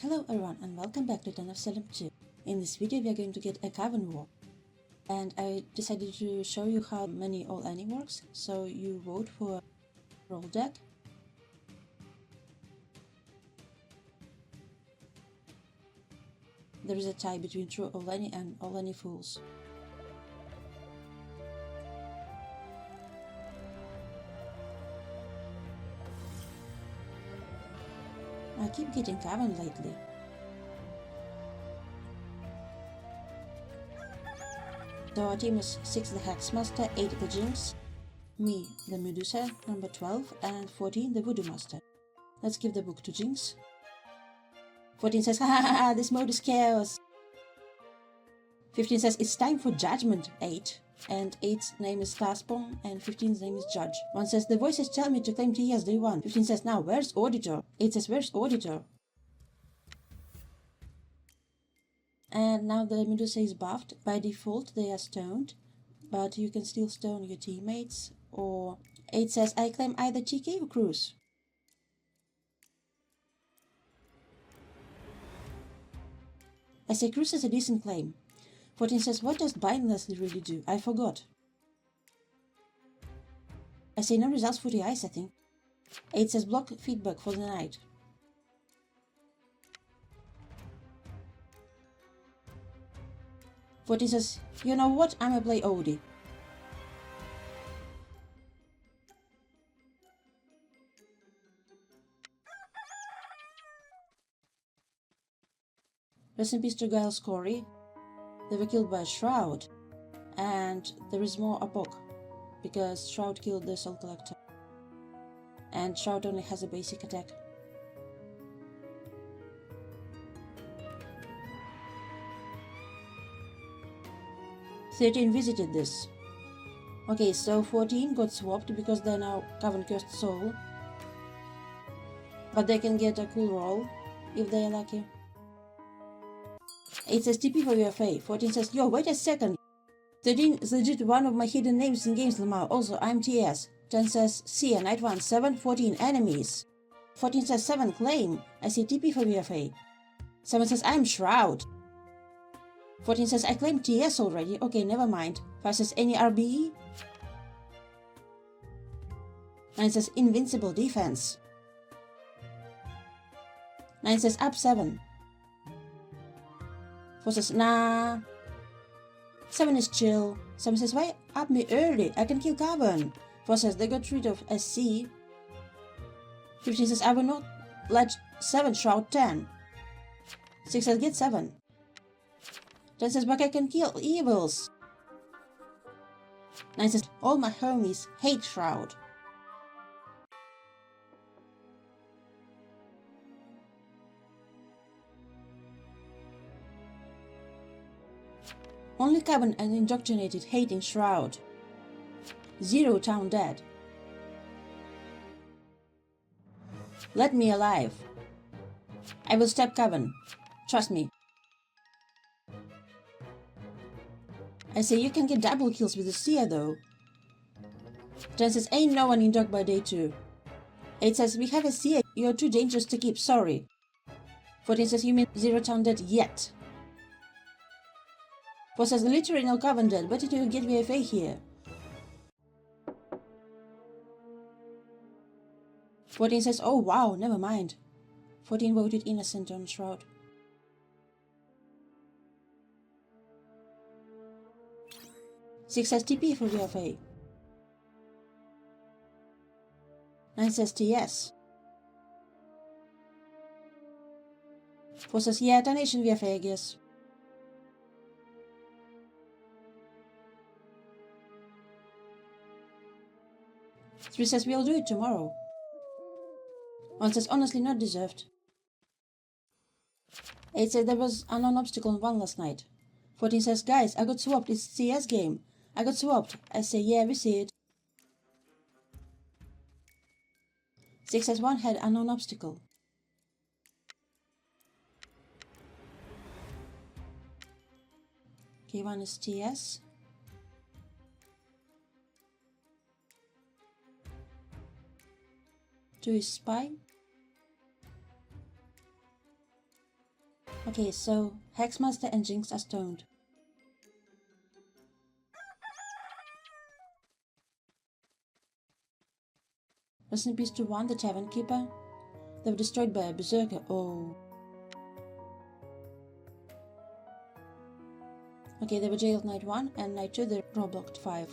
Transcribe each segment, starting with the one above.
Hello everyone and welcome back to Ten of Salem 2. In this video we are going to get a Coven war. And I decided to show you how many all any works, so you vote for roll deck. There is a tie between true all any and all any fools. I keep getting Coven lately. So our team is 6 the Hexmaster, 8 the Jinx, me the Medusa, number 12, and 14 the Voodoo Master. Let's give the book to Jinx. 14 says, ha ha ha ha, this mode is chaos. 15 says, it's time for judgment, 8. And 8's name is Starspawn, and 15's name is Judge. 1 says, the voices tell me to claim TA's day 1. 15 says, now, where's Auditor? 8 says, where's Auditor? And now the Medusa is buffed. By default, they are stoned, but you can still stone your teammates. Or 8 says, I claim either TK or Cruise. I say Cruise is a decent claim. 14 says, what does Bindlessly really do? I forgot. I say no results for the ice, I think. 8 says block feedback for the night. 14 says, you know what, I'ma play Odie. Rest in peace to Giles Corey. They were killed by Shroud, and there is more Apok, because Shroud killed the Soul Collector, and Shroud only has a basic attack. "13 visited this. Okay, so 14 got swapped because they're now Coven Cursed Soul, but they can get a cool roll if they're lucky. 8 says TP for UFA. 14 says, yo, wait a second. 13 is legit one of my hidden names in games, Lamar. Also, I'm TS. 10 says, Sia, Night 1, 7, 14 enemies. 14 says, 7 claim. I see TP for UFA. 7 says, I'm Shroud. 14 says, I claim TS already. Okay, never mind. 5 says, any RBE? 9 says, invincible defense. 9 says, up 7. 4 says, nah. 7 is chill. 7 says, why up me early? I can kill Coven. 4 says, they got rid of SC. 15 says, I will not let 7 shroud 10. 6 says, get 7. 10 says, but I can kill evils. 9 says, all my homies hate Shroud. Only Coven and indoctrinated hating Shroud. 0 town dead. Let me alive. I will stab Coven. Trust me. I say you can get double kills with the Sia though. 10 says, ain't no one in dog by day 2. 8 says, we have a Sia, you're too dangerous to keep, sorry. 14 says, you mean 0 town dead yet. 4 says, literally no Coven dead, better to get VFA here. 14 says, oh wow, never mind. 14 voted innocent on Shroud. 6 says TP for VFA. 9 says TS. 4 says, yeah, Tarnation VFA, I guess. 3 says, we'll do it tomorrow. 1 says, honestly not deserved. 8 says, there was an unknown obstacle on 1 last night. 14 says, guys, I got swapped, it's CS game. I got swapped. I say, yeah, we see it. 6 says, 1 had unknown obstacle. Okay, 1 is TS. 2 is Spy. Okay, so Hexmaster and Jinx are stoned. Rest in peace to 1, the Tavern Keeper. They were destroyed by a Berserker. Oh. Okay, they were jailed night 1, and night 2 they roadblocked 5.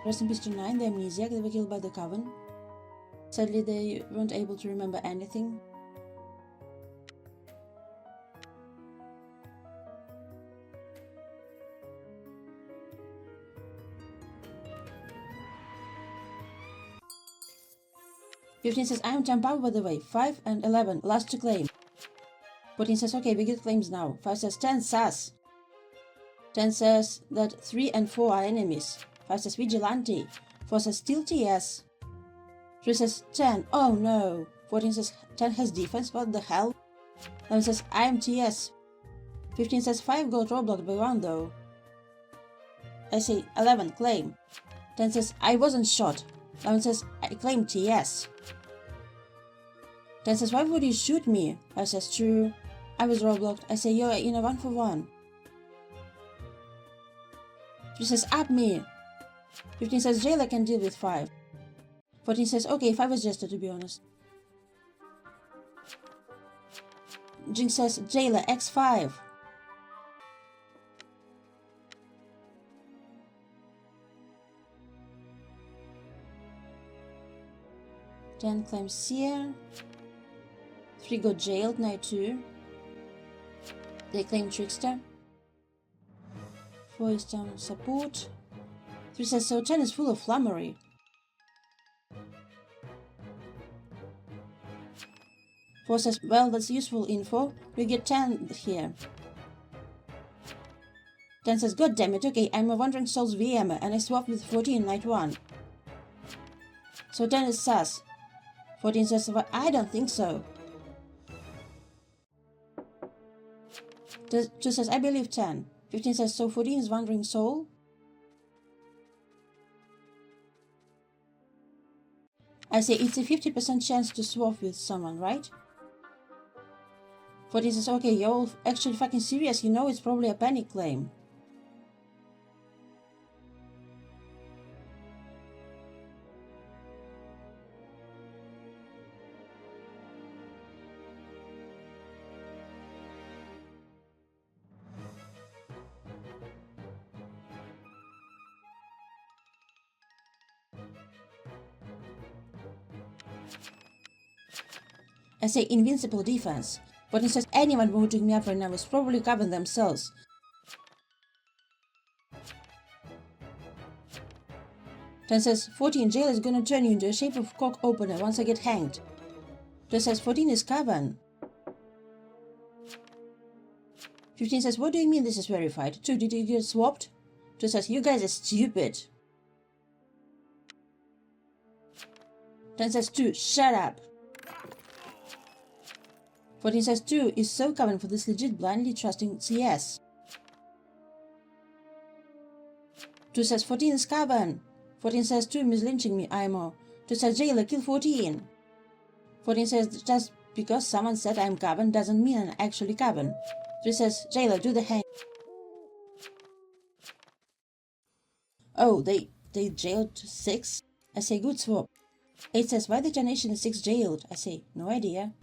Rest in peace to 9, the Amnesiac. They were killed by the Coven. Sadly, they weren't able to remember anything. "15 says, I'm jump out by the way. 5 and 11, last to claim. 14 says, okay, we get claims now. 5 says, 10 sus. 10 says that 3 and 4 are enemies. 5 says, vigilante. 4 says, still TS. 3 says, 10, oh no. 14 says, 10 has defense, what the hell? 11 says, I am TS. 15 says, 5 got roadblocked by 1 though. I say, 11, claim. 10 says, I wasn't shot. 11 says, I claim TS. 10 says, why would you shoot me? 5 says, true. I was roadblocked. I say, you're in a 1-for-1. 3 says, up me. 15 says, jailer can deal with 5. 14 says, okay, 5 is jester to be honest. Jinx says, jailer X5. 10 claims Seer. 3 got jailed, night 2. They claim Trickster. 4 is down support. 3 says, so 10 is full of flummery. 4 says, well, that's useful info. We get 10 here. 10 says, god damn it, okay, I'm a Wandering Souls VMer and I swap with 14 night 1. So 10 is sus. 14 says, well, I don't think so. 2 says, I believe 10. 15 says, so 14 is Wandering Soul. I say, it's a 50% chance to swap with someone, right? 14 says, okay, you're all actually fucking serious, you know it's probably a panic claim. I say invincible defense, but it says anyone voting me up right now is probably Coven themselves. Then says 14 jail is gonna turn you into a shape of cock opener once I get hanged. Then says 14 is Coven. 15 says, what do you mean this is verified? 2, did you get swapped? 2 says, you guys are stupid. 10 says 2, shut up. 14 says 2 is so Coven for this legit blindly trusting CS. 2 says 14 is Coven. 14 says 2 is lynching me, IMO. 2 says jailer kill 14. 14 says just because someone said I'm Coven doesn't mean I'm actually Coven. 3 says jailer do the hang. Oh, they jailed 6? I say good swap. 8 says why the generation is 6 jailed? I say no idea.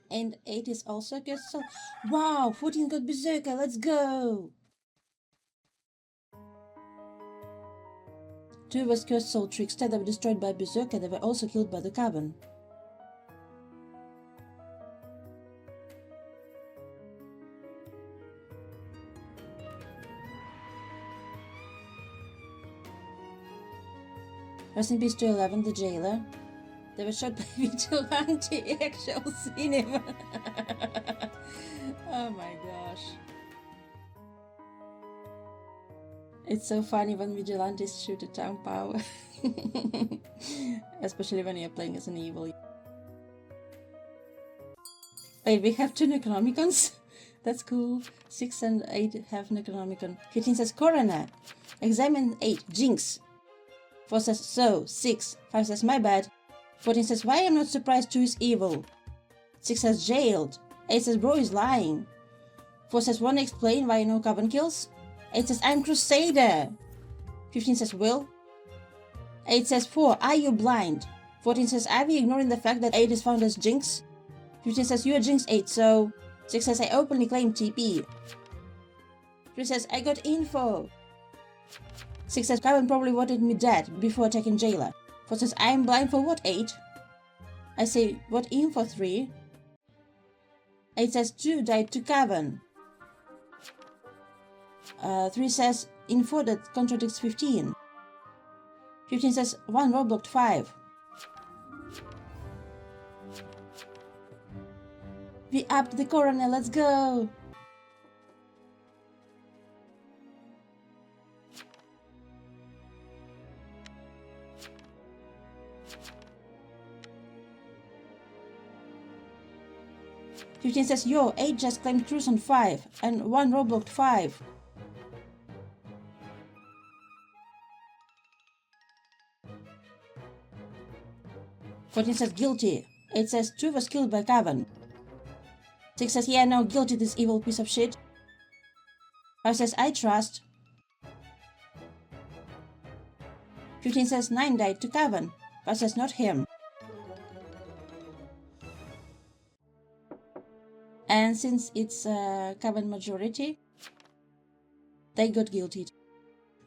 And 8 is also cursed soul. Wow, 14 got Berserker, let's go! 2 was cursed soul Trickster, they were destroyed by Berserker, they were also killed by the Coven. Rest in peace to 11, the jailer. They were shot by vigilante actual cinema. Oh my gosh. It's so funny when vigilantes shoot at town power. Especially when you're playing as an evil. Wait, we have 2 Necronomicons? That's cool. 6 and 8 have Necronomicon. 15 says Coroner. Examine 8. Jinx. 4 says so. 6. 5 says my bad. 14 says why I'm not surprised 2 is evil. 6 says jailed. 8 says bro is lying. 4 says wanna explain why no Coven kills. 8 says I'm Crusader. 15 says will. 8 says 4 are you blind. 14 says are we ignoring the fact that 8 is found as Jinx. 15 says you're Jinx 8 so. 6 says I openly claim TP. 3 says I got info. 6 says Coven probably wanted me dead before attacking Jailer. 4 says I am blind for what 8? I say what info 3? 8 says 2 died to Coven. 3 says info that contradicts 15. 15 says 1 roadblocked 5. We upped the coroner, let's go! Fifteen says yo, 8 just claimed truce on 5 and 1 roadblocked 5. Fourteen says guilty. 8 says 2 was killed by Coven. 6 says yeah no guilty this evil piece of shit. 5 says I trust. 15 says 9 died to Coven. 5 says not him. And since it's Coven majority, they got guilty.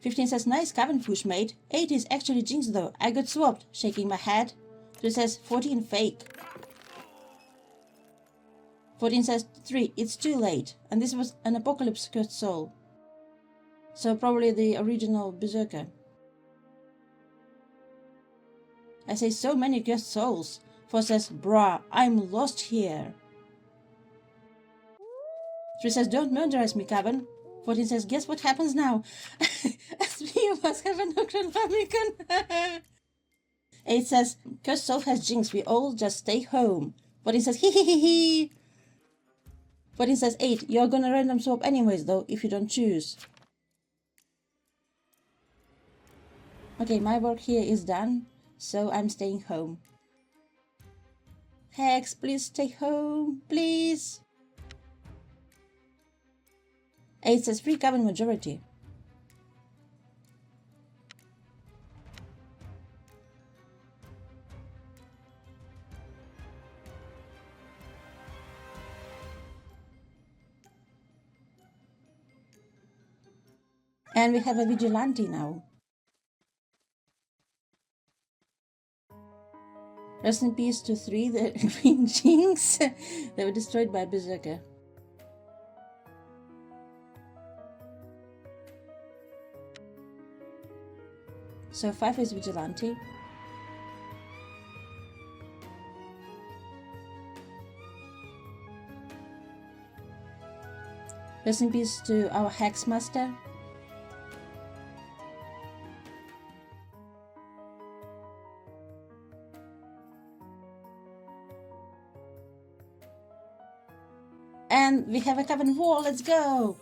15 says nice Coven push mate. 8 is actually Jinx though. I got swapped, shaking my head. 3 says 14 fake. 14 says 3 it's too late. And this was an Apocalypse cursed soul. So probably the original Berserker. I say so many cursed souls. 4 says bruh I'm lost here. 3 says don't murderize me Coven. 14 says guess what happens now? As 3 of us have a Necronomicon. 8 says cursed soul has Jinx, we all just stay home. 14 says hee hee hee hee. 14 says 8 you're gonna random swap anyways though if you don't choose. Okay, my work here is done, so I'm staying home. Hex, please stay home, please. 8 says free Coven majority. And we have a vigilante now. Rest in peace to 3, the green Jinx. They were destroyed by Berserker. So 5 is vigilante. Rest in peace to our Hex Master. And we have a Coven war, let's go!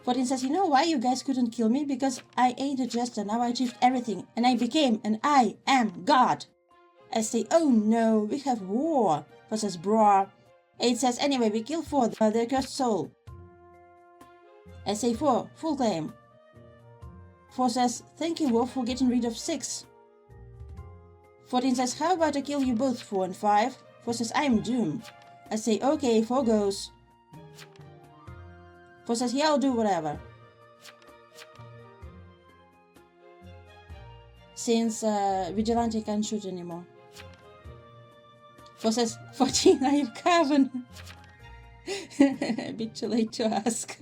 14 says, you know why you guys couldn't kill me? Because I ain't a jester, now I achieved everything, and I became an I am God! I say, oh no, we have war! 4 says, bruh. 8 says, anyway, we kill 4, their cursed soul. I say 4, full claim. 4 says, thank you Wolf for getting rid of 6. 14 says, how about I kill you both 4 and 5? 4 says, I'm Doom. I say, okay, 4 goes. 4 says, yeah, I'll do whatever. Since Vigilante can't shoot anymore. 4 says, 14, I have Coven. A bit too late to ask.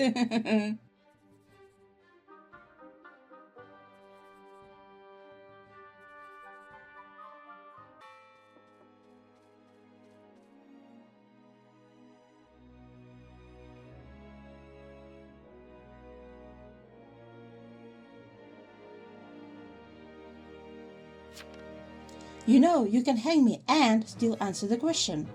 You know, you can hang me and still answer the question.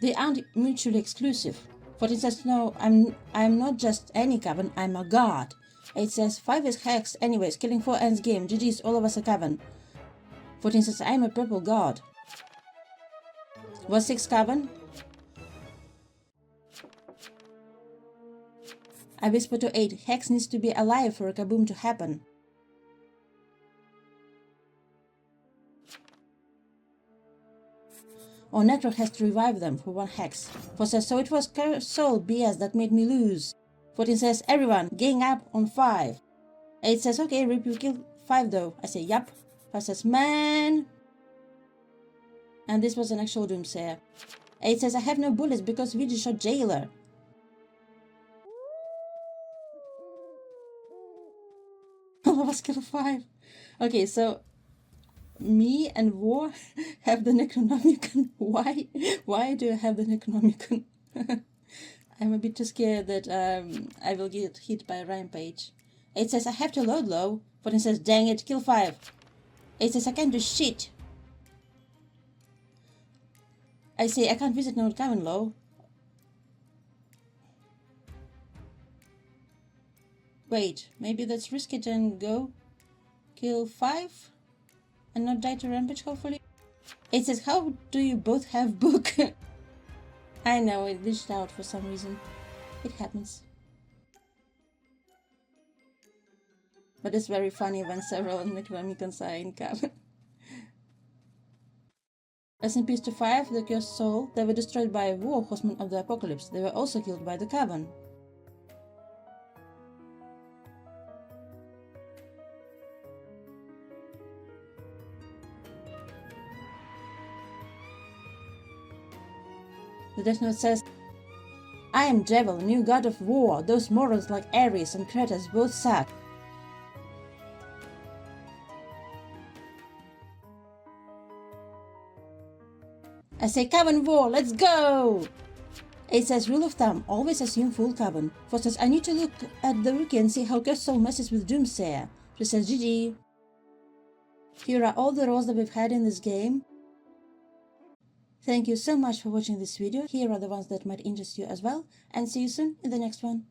They aren't mutually exclusive. For instance, no, I'm not just any Coven, I'm a god. It says 5 is hexed anyways, killing 4 ends game, GG's, all of us a Coven. For instance, I'm a purple god. Was 6 Coven? I whisper to 8, Hex needs to be alive for a kaboom to happen. Or network has to revive them for 1 hex. For says, so it was soul BS that made me lose. 14 says, everyone, gang up on 5. 8 says, okay, Rip, you killed 5 though. I say, yup. 5 says, man. And this was an actual doomsayer. 8 says, I have no bullets because VG shot Jailer. All of us kill 5. Okay, so me and War have the Necronomicon. Why do I have the Necronomicon? I'm a bit too scared that I will get hit by a rampage. 8 says I have to load low. 14 says dang it, kill 5. 8 says I can't do shit. I say I can't visit Node Coven low. Wait, maybe let's risk it and go kill 5 and not die to rampage hopefully. 8 says how do you both have book? I know, it glitched out for some reason. It happens. But it's very funny when several Necronomicons are in Coven. Rest in peace to 5, the cursed soul. They were destroyed by War, Horseman of the Apocalypse. They were also killed by the Coven. The Death Note says, I am Devil, new god of war. Those mortals like Ares and Kratos both suck. I say Coven war, let's go! It says rule of thumb, always assume full Coven. 4 says I need to look at the wiki and see how Cursed Soul messes with Doomsayer. 3 says GG. Here are all the roles that we've had in this game. Thank you so much for watching this video. Here are the ones that might interest you as well, and see you soon in the next one.